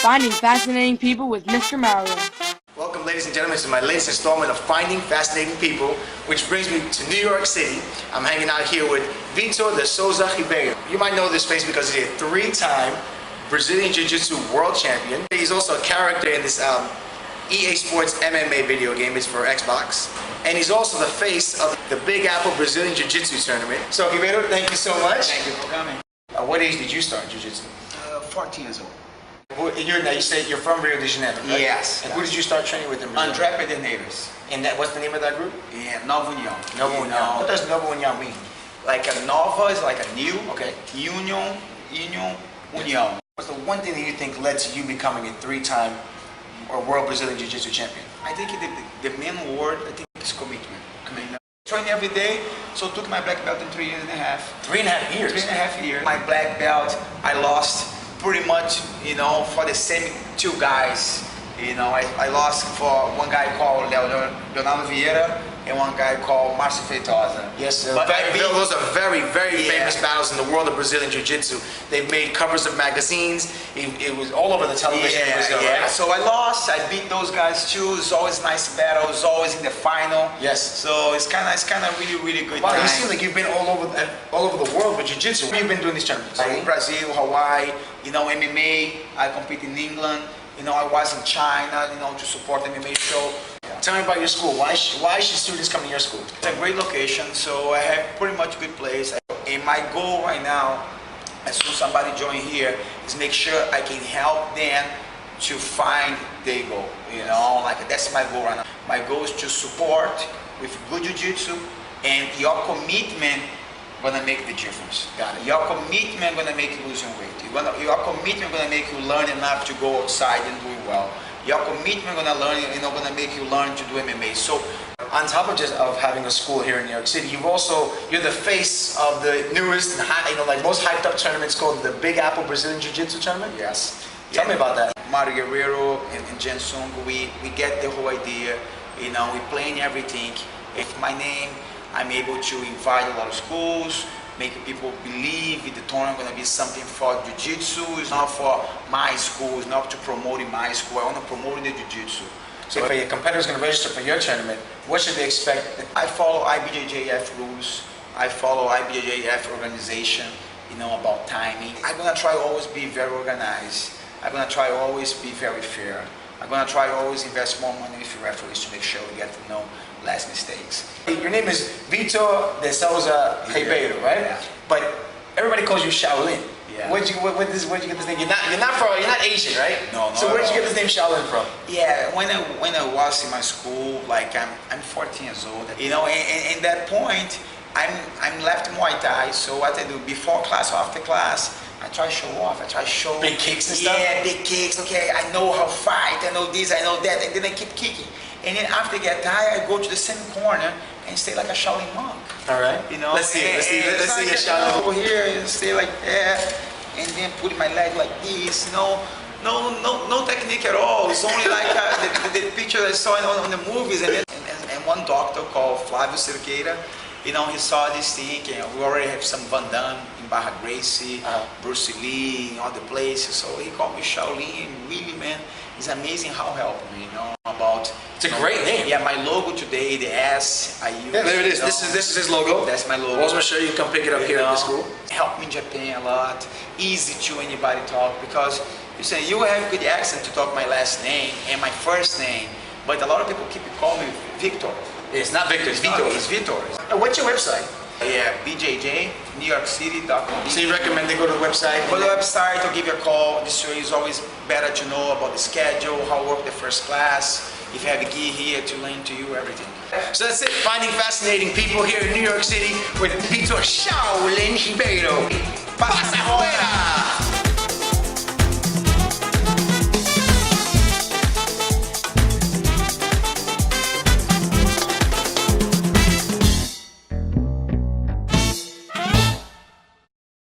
Finding Fascinating People with Mr. Mario. Welcome, ladies and gentlemen, to my latest installment of Finding Fascinating People, which brings me to New York City. I'm hanging out here with Vitor de Souza Ribeiro. You might know this face because he's a three-time Brazilian Jiu Jitsu world champion. He's also a character in this EA Sports MMA video game. It's for Xbox. And he's also the face of the Big Apple Brazilian Jiu Jitsu tournament. So, Ribeiro, thank you so much. Thank you for coming. What age did you start Jiu Jitsu? 14 years old. You said you're from Rio de Janeiro, right? Yes. And who did you start training with in Brazil? André Pederneiras. And what's the name of that group? Yeah, Nova União. Nova União. What does Nova União mean? Like a Nova is like a new. Okay. Union, União. What's the one thing that you think led to you becoming a three-time or World Brazilian Jiu Jitsu champion? I think the main word, is commitment. Train every day, so took my black belt in 3.5 years. 3.5 years? 3.5 years. My black belt, I lost pretty much, for the same two guys. I lost for one guy called Leonardo Vieira and one guy called Marcio Feitosa. Yes, but those are very, very famous battles in the world of Brazilian Jiu Jitsu. They've made covers of magazines. It was all over the television in Brazil, right? So I lost. I beat those guys too. It's always nice battle. It's always in the final. Yes. So it's kind of really, really good. Wow, time. you seem like you've been all over the world with Jiu Jitsu. Where have you been doing these tournaments? In Brazil, Hawaii. MMA. I compete in England. I was in China, to support the MMA show. Tell me about your school. Why should students come to your school? It's a great location, so I have pretty much good place. And my goal right now, as soon as somebody join here, is make sure I can help them to find their goal. That's my goal right now. My goal is to support with good jiu-jitsu, and your commitment gonna make the difference. Got it. Your commitment gonna make you lose your weight. Your commitment gonna make you learn enough to go outside and do it well. Your commitment gonna make you learn to do MMA. So, on top of having a school here in New York City, you're the face of the newest, most hyped up tournaments called the Big Apple Brazilian Jiu Jitsu tournament. Yes. Tell me about that. Mario Guerrero and Jen Sung, we get the whole idea. We plan everything. If my name, I'm able to invite a lot of schools, make people believe the tournament is going to be something for Jiu-Jitsu. It's not for my school, it's not to promote in my school. I want to promote the Jiu-Jitsu. So if a competitor is going to register for your tournament, what should they expect? I follow IBJJF rules. I follow IBJJF organization, about timing. I'm going to try always be very organized. I'm going to try always be very fair. I'm going to try always invest more money with referees to make sure we get less mistakes. Your name is Vitor de Souza Ribeiro, right? Yeah. But everybody calls you Shaolin. Yeah. Where'd you get this name? You're not Asian, right? No. So where'd you get this name Shaolin from? Yeah, when I was in my school, I'm 14 years old. And that point, I'm left Muay Thai. So what I do before class, after class, I try to show off. I try to show big kicks and stuff. Yeah, big kicks. Okay, I know how to fight. I know this. I know that. And then I keep kicking. And then after I get tired, I go to the same corner and stay like a Shaolin monk. All right. Let's see a Shaolin over here and stay like that, and then put my leg like this. No technique at all. It's only like the picture I saw on the movies. And one doctor called Flavio Cerqueira, he saw this thing, and we already have some Van Damme in Barra Gracie, Bruce Lee, in other places. So he called me Shaolin. Really, man, it's amazing how helped me. It's a great name. Yeah, my logo today, the S I use. Yeah, there it is. This is his logo. That's my logo. I was going to show you. You come pick it up here at the school. Helped me in Japan a lot. Easy to anybody talk because you have good accent to talk my last name and my first name, but a lot of people keep calling me Victor. It's not Victor. It's Vitor. It's Vitor. What's your website? Yeah, bjjnewyorkcity.com. So you recommend they go to the website? Go to the website or give you a call. This way is always better to know about the schedule, how to work the first class. If you have a gear here to lend to you, everything. So that's it. Finding Fascinating People here in New York City with Vitor Shaolin Ribeiro. Pasa afuera!